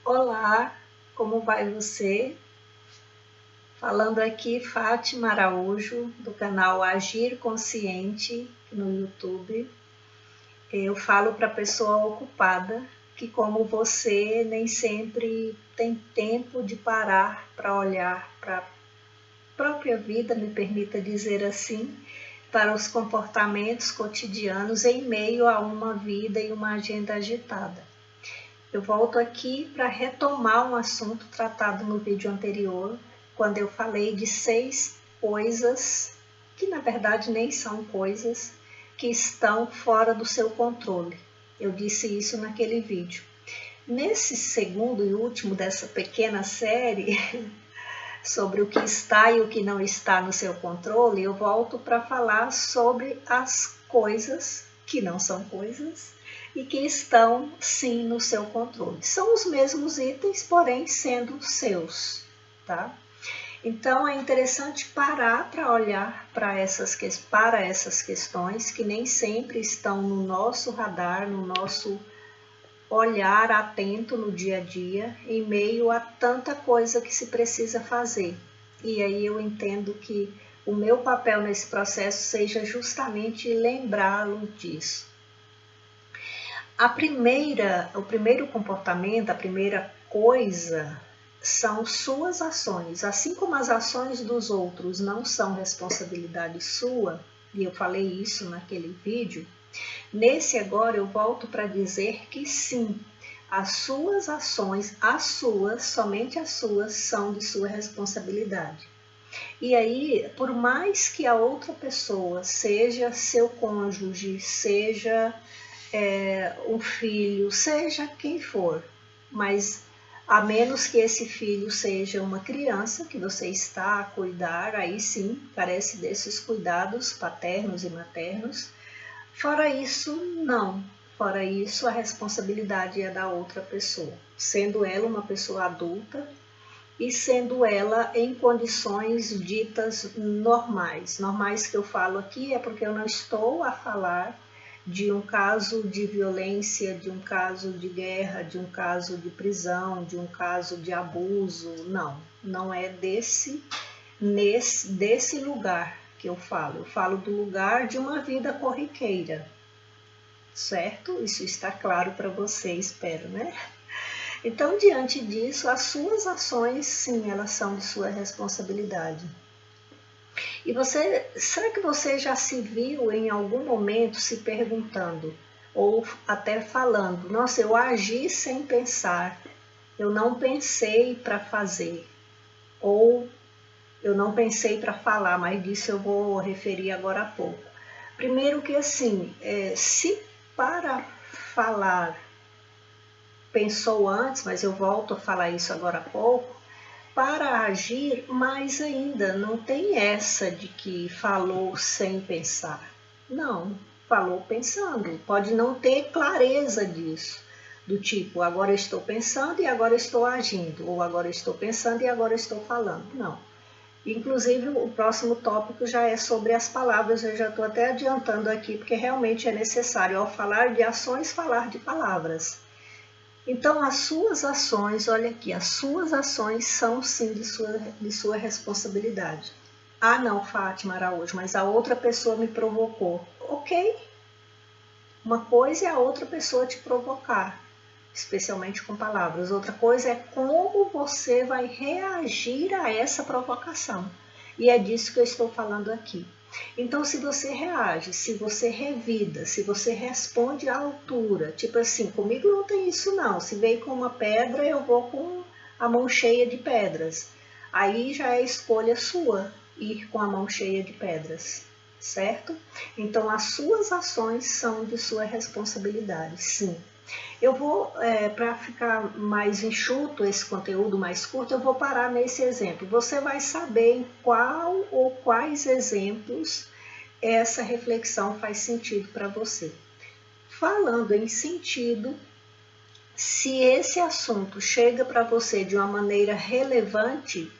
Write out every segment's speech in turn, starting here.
Olá, como vai você? Falando aqui Fátima Araújo, do canal Agir Consciente no YouTube. Eu falo para pessoa ocupada que, como você, nem sempre tem tempo de parar para olhar para a própria vida, me permita dizer assim, para os comportamentos cotidianos em meio a uma vida e uma agenda agitada. Eu volto aqui para retomar um assunto tratado no vídeo anterior, quando eu falei de 6 coisas, que na verdade nem são coisas, que estão fora do seu controle. Eu disse isso naquele vídeo. Nesse segundo e último dessa pequena série, sobre o que está e o que não está no seu controle, eu volto para falar sobre as coisas que não são coisas e que estão sim no seu controle. São os mesmos itens, porém sendo seus, tá? Então é interessante parar para olhar para essas questões que nem sempre estão no nosso radar, no nosso olhar atento no dia a dia, em meio a tanta coisa que se precisa fazer. E aí eu entendo que o meu papel nesse processo seja justamente lembrá-lo disso. O primeiro comportamento, a primeira coisa, são suas ações. Assim como as ações dos outros não são responsabilidade sua, e eu falei isso naquele vídeo, nesse agora eu volto para dizer que sim, as suas ações, somente as suas, são de sua responsabilidade. E aí, por mais que a outra pessoa, seja seu cônjuge, seja um filho, seja quem for, mas a menos que esse filho seja uma criança que você está a cuidar, aí sim, carece desses cuidados paternos e maternos. Fora isso, não. Fora isso, a responsabilidade é da outra pessoa, sendo ela uma pessoa adulta e sendo ela em condições ditas normais. Normais que eu falo aqui é porque eu não estou a falar de um caso de violência, de um caso de guerra, de um caso de prisão, de um caso de abuso. Não, não é desse lugar que eu falo do lugar de uma vida corriqueira, certo? Isso está claro para você, espero, né? Então, diante disso, as suas ações, sim, elas são de sua responsabilidade. E será que você já se viu em algum momento se perguntando, ou até falando, nossa, eu agi sem pensar, eu não pensei para fazer, ou eu não pensei para falar, mas disso eu vou referir agora há pouco. Primeiro que assim, se para falar pensou antes, mas eu volto a falar isso agora há pouco, para agir mais ainda, não tem essa de que falou sem pensar. Não, falou pensando. Pode não ter clareza disso, do tipo, agora eu estou pensando e agora eu estou agindo, ou agora eu estou pensando e agora eu estou falando. Não. Inclusive, o próximo tópico já é sobre as palavras, eu já estou até adiantando aqui, porque realmente é necessário, ao falar de ações, falar de palavras. Então, as suas ações, olha aqui, as suas ações são sim de sua responsabilidade. Ah, não, Fátima Araújo, mas a outra pessoa me provocou. Ok, uma coisa é a outra pessoa te provocar, especialmente com palavras. Outra coisa é como você vai reagir a essa provocação. E é disso que eu estou falando aqui. Então, se você reage, se você revida, se você responde à altura, tipo assim, comigo não tem isso não, se veio com uma pedra, eu vou com a mão cheia de pedras. Aí já é escolha sua ir com a mão cheia de pedras, certo? Então, as suas ações são de sua responsabilidade, sim. Eu vou, para ficar mais enxuto esse conteúdo mais curto, eu vou parar nesse exemplo. Você vai saber em qual ou quais exemplos essa reflexão faz sentido para você. Falando em sentido, se esse assunto chega para você de uma maneira relevante,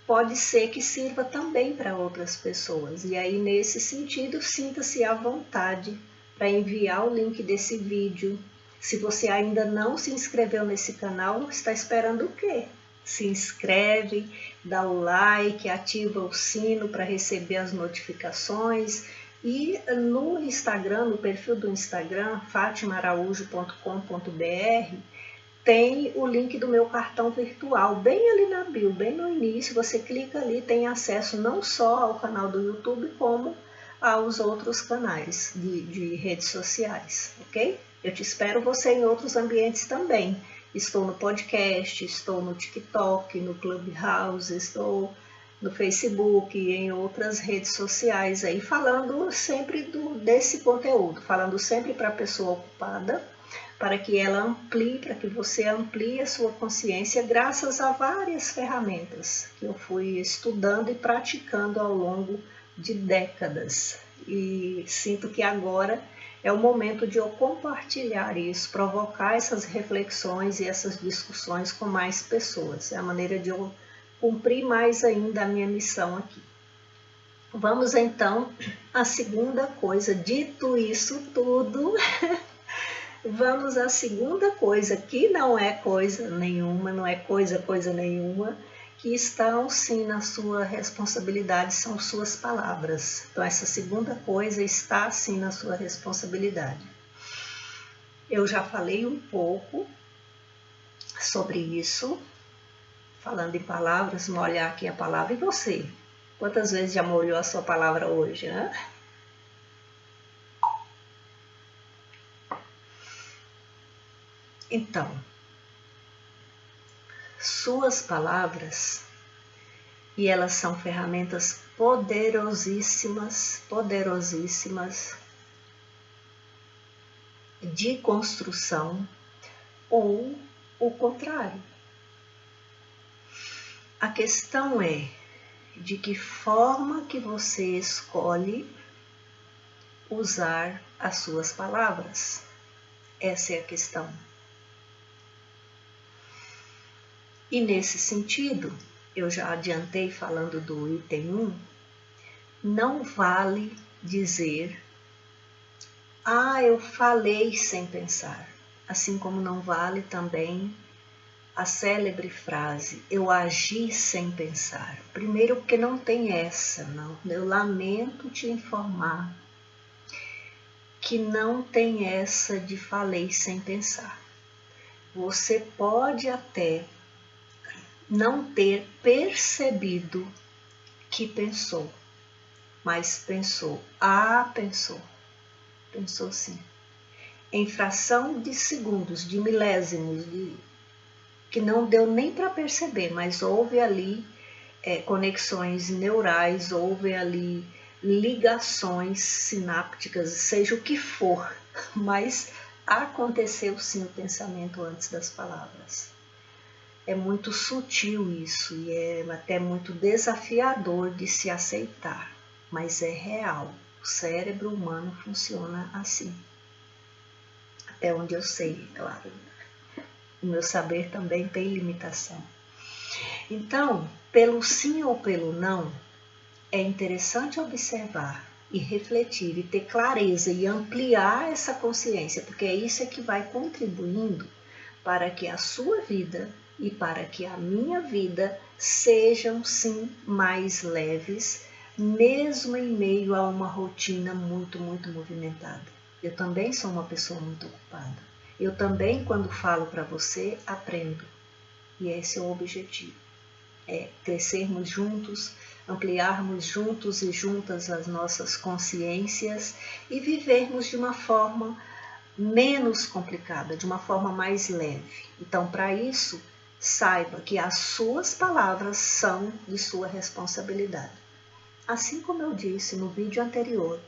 pode ser que sirva também para outras pessoas. E aí, nesse sentido, sinta-se à vontade para enviar o link desse vídeo, Se você ainda não se inscreveu nesse canal, está esperando o quê? Se inscreve, dá o like, ativa o sino para receber as notificações. E no Instagram, no perfil do Instagram, fatimaaraújo.com.br, tem o link do meu cartão virtual, bem ali na bio, bem no início. Você clica ali, tem acesso não só ao canal do YouTube, como aos outros canais de redes sociais, ok? Eu te espero você em outros ambientes também. Estou no podcast, estou no TikTok, no Clubhouse, estou no Facebook e em outras redes sociais aí, falando sempre desse conteúdo, falando sempre para a pessoa ocupada, para que ela amplie, para que você amplie a sua consciência graças a várias ferramentas que eu fui estudando e praticando ao longo de décadas. E sinto que agora é o momento de eu compartilhar isso, provocar essas reflexões e essas discussões com mais pessoas. É a maneira de eu cumprir mais ainda a minha missão aqui. Vamos então à segunda coisa. Dito isso tudo, vamos à segunda coisa, que não é coisa nenhuma, não é coisa nenhuma, que estão sim na sua responsabilidade, são suas palavras. Então essa segunda coisa está sim na sua responsabilidade. Eu já falei um pouco sobre isso, falando em palavras, molhar aqui a palavra. E você? Quantas vezes já molhou a sua palavra hoje, né? Então, suas palavras, e elas são ferramentas poderosíssimas, poderosíssimas de construção, ou o contrário. A questão é de que forma que você escolhe usar as suas palavras. Essa é a questão. E nesse sentido, eu já adiantei falando do item 1, não vale dizer, eu falei sem pensar. Assim como não vale também a célebre frase, eu agi sem pensar. Primeiro porque não tem essa, não. Eu lamento te informar que não tem essa de falei sem pensar. Você pode até não ter percebido que pensou, mas pensou. Pensou sim. Em fração de segundos, de milésimos, que não deu nem para perceber, mas houve ali conexões neurais, houve ali ligações sinápticas, seja o que for, mas aconteceu sim o pensamento antes das palavras. É muito sutil isso e é até muito desafiador de se aceitar, mas é real. O cérebro humano funciona assim. Até onde eu sei, claro. O meu saber também tem limitação. Então, pelo sim ou pelo não, é interessante observar e refletir e ter clareza e ampliar essa consciência, porque é isso que vai contribuindo para que a sua vida e para que a minha vida sejam sim mais leves, mesmo em meio a uma rotina muito, muito movimentada. Eu também sou uma pessoa muito ocupada. Eu também, quando falo para você, aprendo. E esse é o objetivo. É crescermos juntos, ampliarmos juntos e juntas as nossas consciências e vivermos de uma forma menos complicada, de uma forma mais leve. Então, para isso, saiba que as suas palavras são de sua responsabilidade. Assim como eu disse no vídeo anterior,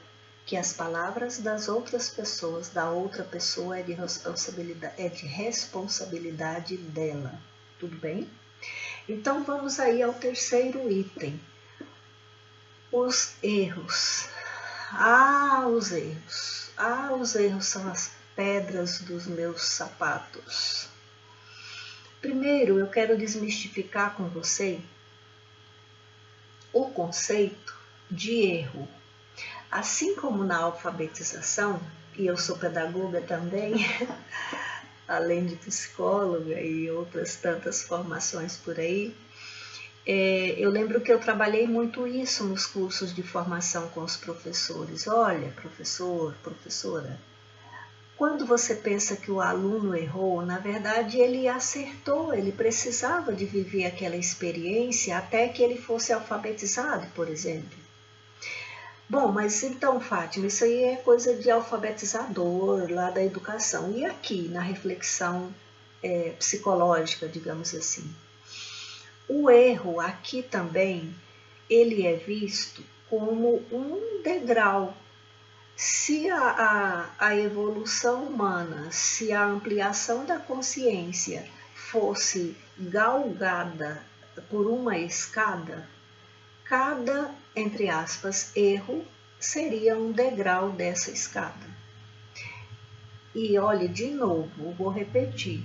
que as palavras das outras pessoas, da outra pessoa, é de responsabilidade dela. Tudo bem? Então vamos aí ao terceiro item. Os erros. Os erros. Os erros são as pedras dos meus sapatos. Primeiro, eu quero desmistificar com você o conceito de erro. Assim como na alfabetização, e eu sou pedagoga também, além de psicóloga e outras tantas formações por aí, eu lembro que eu trabalhei muito isso nos cursos de formação com os professores. Olha, professor, professora, quando você pensa que o aluno errou, na verdade ele acertou, ele precisava de viver aquela experiência até que ele fosse alfabetizado, por exemplo. Bom, mas então, Fátima, isso aí é coisa de alfabetizador lá da educação. E aqui, na reflexão psicológica, digamos assim? O erro aqui também, ele é visto como um degrau. Se a evolução humana, se a ampliação da consciência fosse galgada por uma escada, cada, entre aspas, erro seria um degrau dessa escada. E olhe, de novo, vou repetir.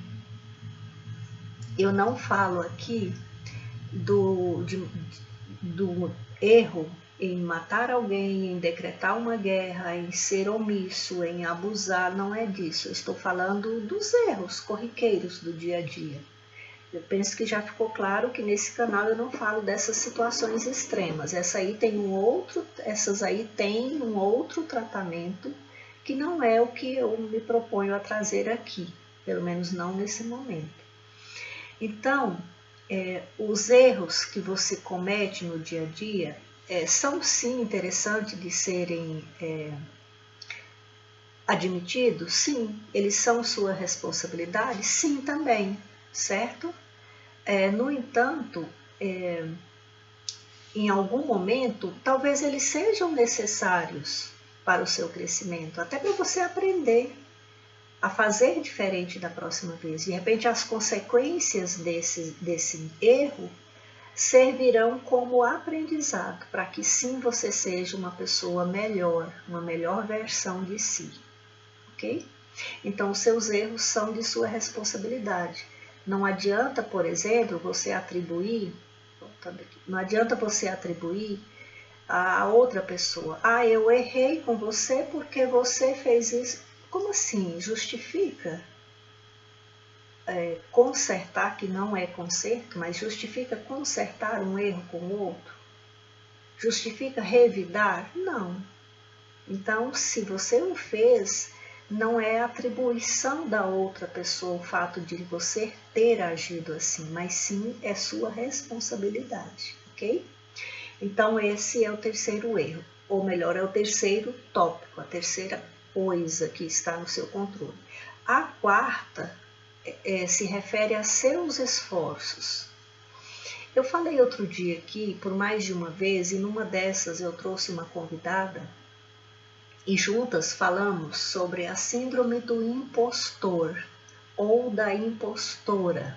Eu não falo aqui do erro em matar alguém, em decretar uma guerra, em ser omisso, em abusar, não é disso. Eu estou falando dos erros corriqueiros do dia a dia. Eu penso que já ficou claro que nesse canal eu não falo dessas situações extremas. Essas aí têm um outro tratamento que não é o que eu me proponho a trazer aqui, pelo menos não nesse momento. Então, os erros que você comete no dia a dia são sim interessantes de serem admitidos? Sim. Eles são sua responsabilidade? Sim, também, certo? No entanto, em algum momento, talvez eles sejam necessários para o seu crescimento, até para você aprender a fazer diferente da próxima vez. De repente, as consequências desse erro servirão como aprendizado para que sim você seja uma pessoa melhor, uma melhor versão de si, ok? Então, os seus erros são de sua responsabilidade. Não adianta, por exemplo, você atribuir a outra pessoa: eu errei com você porque você fez isso. Como assim? Justifica consertar, que não é conserto, mas justifica consertar um erro com o outro? Justifica revidar? Não. Então, se você o fez, não é atribuição da outra pessoa o fato de você ter agido assim, mas sim é sua responsabilidade, ok? Então, esse é o terceiro erro, ou melhor, é o terceiro tópico, a terceira coisa que está no seu controle. A quarta se refere a seus esforços. Eu falei outro dia aqui, por mais de uma vez, e numa dessas eu trouxe uma convidada, e juntas falamos sobre a síndrome do impostor ou da impostora,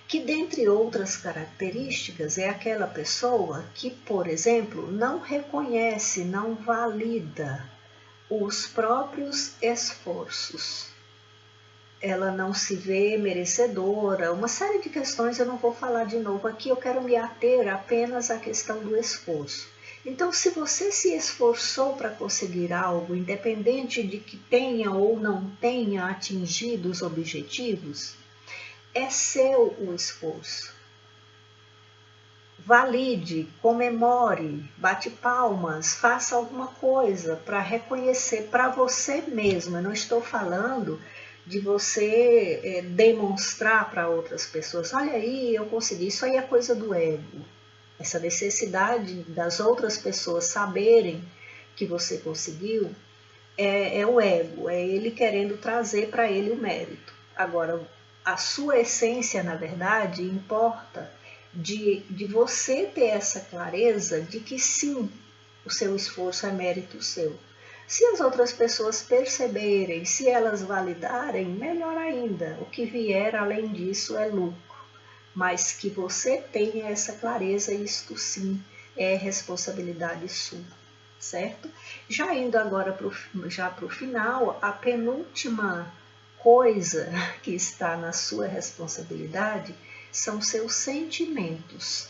que, dentre outras características, é aquela pessoa que, por exemplo, não reconhece, não valida os próprios esforços. Ela não se vê merecedora, uma série de questões eu não vou falar de novo aqui, eu quero me ater apenas à questão do esforço. Então, se você se esforçou para conseguir algo, independente de que tenha ou não tenha atingido os objetivos, é seu o esforço. Valide, comemore, bate palmas, faça alguma coisa para reconhecer para você mesmo. Eu não estou falando de você demonstrar para outras pessoas: olha aí, eu consegui. Isso aí é coisa do ego. Essa necessidade das outras pessoas saberem que você conseguiu é o ego, é ele querendo trazer para ele o mérito. Agora, a sua essência, na verdade, importa de você ter essa clareza de que sim, o seu esforço é mérito seu. Se as outras pessoas perceberem, se elas validarem, melhor ainda. O que vier além disso é lucro. Mas que você tenha essa clareza, isto sim é responsabilidade sua, certo? Já indo agora para o final, a penúltima coisa que está na sua responsabilidade são seus sentimentos,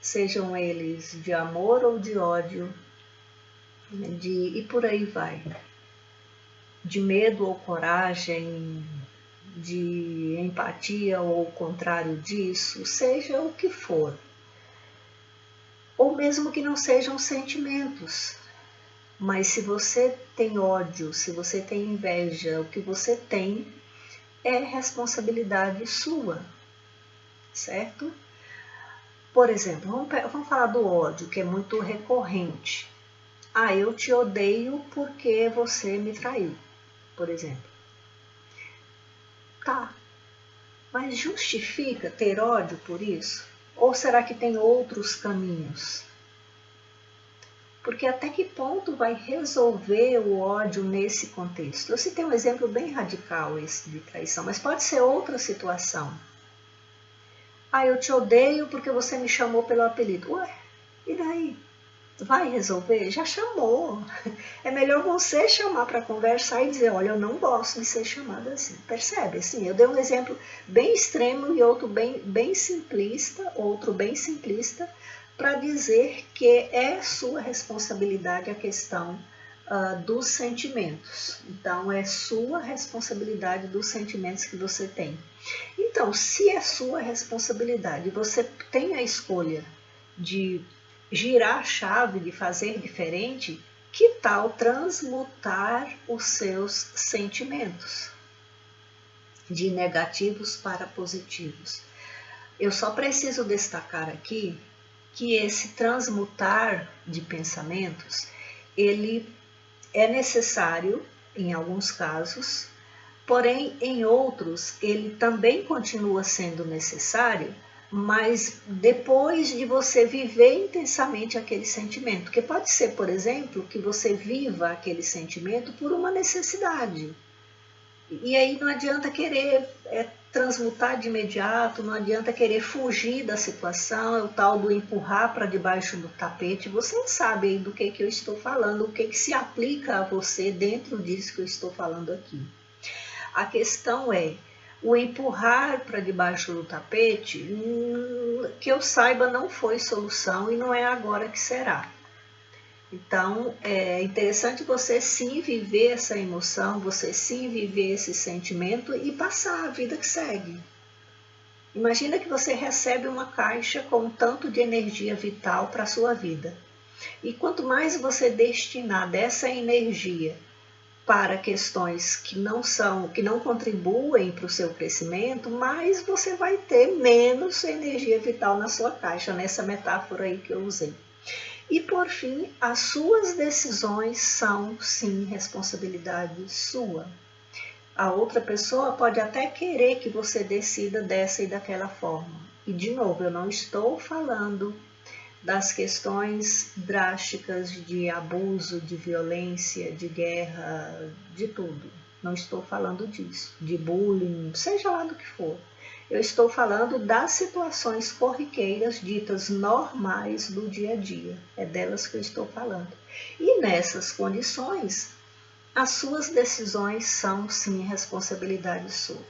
sejam eles de amor ou de ódio, e por aí vai, de medo ou coragem, de empatia ou o contrário disso, seja o que for. Ou mesmo que não sejam sentimentos. Mas se você tem ódio, se você tem inveja, o que você tem é responsabilidade sua, certo? Por exemplo, vamos falar do ódio, que é muito recorrente. Ah, eu te odeio porque você me traiu, por exemplo. Tá, mas justifica ter ódio por isso? Ou será que tem outros caminhos? Porque até que ponto vai resolver o ódio nesse contexto? Eu citei um exemplo bem radical esse de traição, mas pode ser outra situação. Ah, eu te odeio porque você me chamou pelo apelido. Ué, e daí? Vai resolver? Já chamou. É melhor você chamar para conversar e dizer, olha, eu não gosto de ser chamada assim. Percebe? Assim, eu dei um exemplo bem extremo e outro bem simplista, para dizer que é sua responsabilidade a questão dos sentimentos. Então, é sua responsabilidade dos sentimentos que você tem. Então, se é sua responsabilidade, você tem a escolha de girar a chave, de fazer diferente, que tal transmutar os seus sentimentos de negativos para positivos? Eu só preciso destacar aqui que esse transmutar de pensamentos, ele é necessário em alguns casos, porém em outros ele também continua sendo necessário, mas depois de você viver intensamente aquele sentimento, que pode ser, por exemplo, que você viva aquele sentimento por uma necessidade. E aí não adianta querer transmutar de imediato, não adianta querer fugir da situação, é o tal do empurrar para debaixo do tapete. Você sabe aí do que eu estou falando, o que se aplica a você dentro disso que eu estou falando aqui. A questão é, o empurrar para debaixo do tapete, que eu saiba, não foi solução e não é agora que será. Então, é interessante você sim viver essa emoção, você sim viver esse sentimento e passar a vida que segue. Imagina que você recebe uma caixa com um tanto de energia vital para a sua vida. E quanto mais você destinar dessa energia para questões que não contribuem para o seu crescimento, mais você vai ter menos energia vital na sua caixa, nessa metáfora aí que eu usei. E por fim, as suas decisões são sim responsabilidade sua. A outra pessoa pode até querer que você decida dessa e daquela forma. E de novo, eu não estou falando das questões drásticas de abuso, de violência, de guerra, de tudo. Não estou falando disso, de bullying, seja lá do que for. Eu estou falando das situações corriqueiras ditas normais do dia a dia. É delas que eu estou falando. E nessas condições, as suas decisões são sim responsabilidade sua.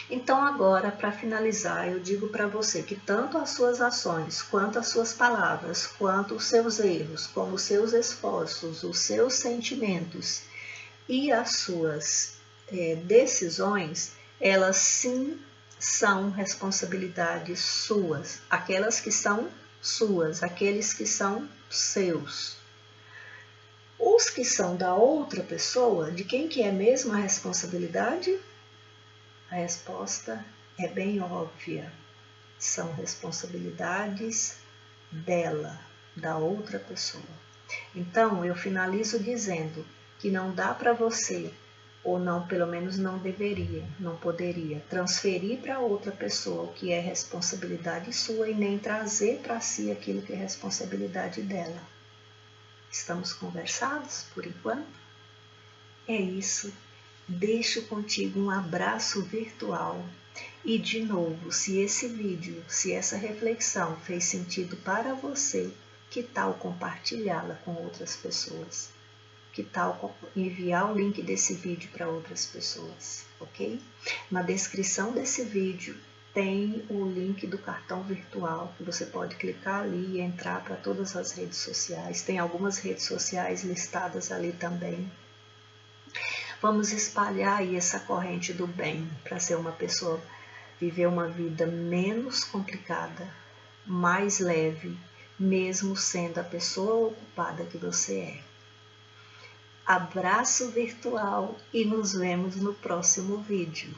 Então agora, para finalizar, eu digo para você que tanto as suas ações, quanto as suas palavras, quanto os seus erros, como os seus esforços, os seus sentimentos e as suas decisões, elas sim são responsabilidades suas, aquelas que são suas, aqueles que são seus. Os que são da outra pessoa, de quem que é mesmo a responsabilidade? A resposta é bem óbvia. São responsabilidades dela, da outra pessoa. Então, eu finalizo dizendo que não dá para você, ou não, pelo menos não deveria, não poderia, transferir para outra pessoa o que é responsabilidade sua e nem trazer para si aquilo que é responsabilidade dela. Estamos conversados por enquanto? É isso. Deixo contigo um abraço virtual e, de novo, se esse vídeo, se essa reflexão fez sentido para você, que tal compartilhá-la com outras pessoas? Que tal enviar o link desse vídeo para outras pessoas, ok? Na descrição desse vídeo tem o link do cartão virtual, que você pode clicar ali e entrar para todas as redes sociais. Tem algumas redes sociais listadas ali também. Vamos espalhar aí essa corrente do bem para ser uma pessoa, viver uma vida menos complicada, mais leve, mesmo sendo a pessoa ocupada que você é. Abraço virtual e nos vemos no próximo vídeo.